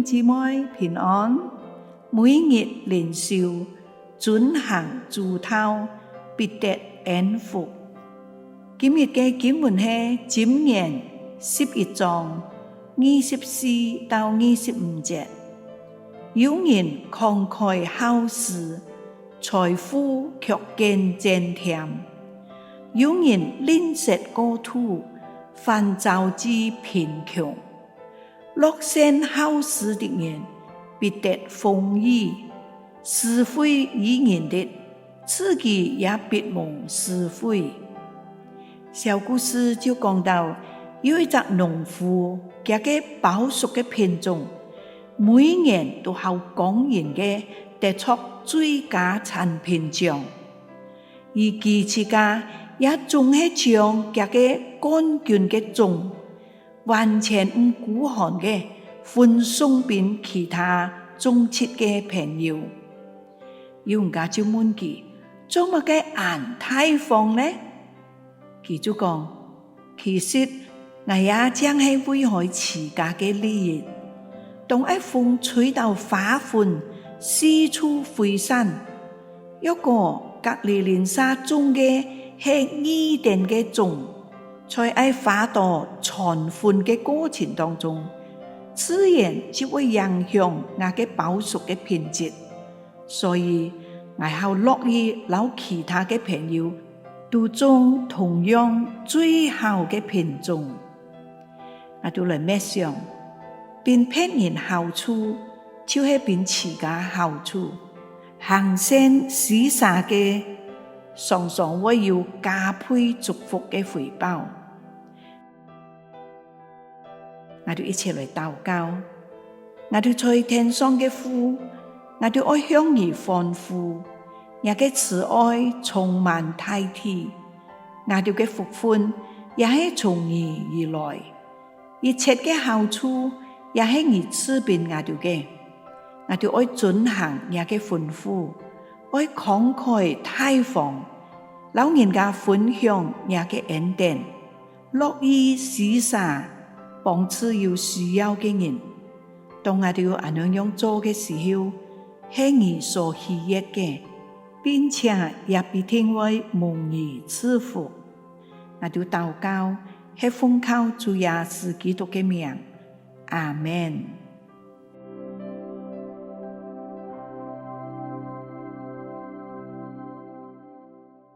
姊妹平安，每日靈修，遵行主禱，必得恩福。今日嘅經文係箴言11章24到25節。有人慷慨好施，財富卻見增添；有人吝嗇過度，反招致貧窮。樂善好施的人，必得豐裕；施惠於人的，自己也必蒙施惠。小故事就講到，有一隻農夫，佢嘅飽熟嘅品種，每年都好公認嘅得出最佳產品獎，而其自家也總係將佢嘅乾淨嘅種，完全唔孤寒嘅分送俾其他種植嘅朋友。有人家就問佢：做乜嘅眼太放呢？佢就講：其實我也正係危害自家嘅利益。當一風吹到花粉四處飛散，一個隔離鄰舍種嘅係異定嘅種，在花朵傳粉嘅過程當中，自然就會影響我嘅飽熟嘅品質。所以我好樂意留其他嘅朋友都種同樣最好嘅品種。我都來默想，變別人好處，就係變自家好處。行善施捨嘅，常常會有加倍祝福嘅回報。我哋一齊來禱告。我哋在天上嘅父，我哋愛向你歡呼，也嘅慈愛充滿大地，我哋嘅福分也係從你而來，一切嘅好處也係你賜俾我哋嘅。我哋愛遵行也嘅吩咐，愛慷慨大方，老人家分享也嘅恩典，樂意施捨，幫助有需要嘅人。當我哋要咁樣做嘅時候，係你所喜悅嘅，並且也必定會蒙你賜福。我哋禱告係奉靠主耶穌基督嘅名，阿們。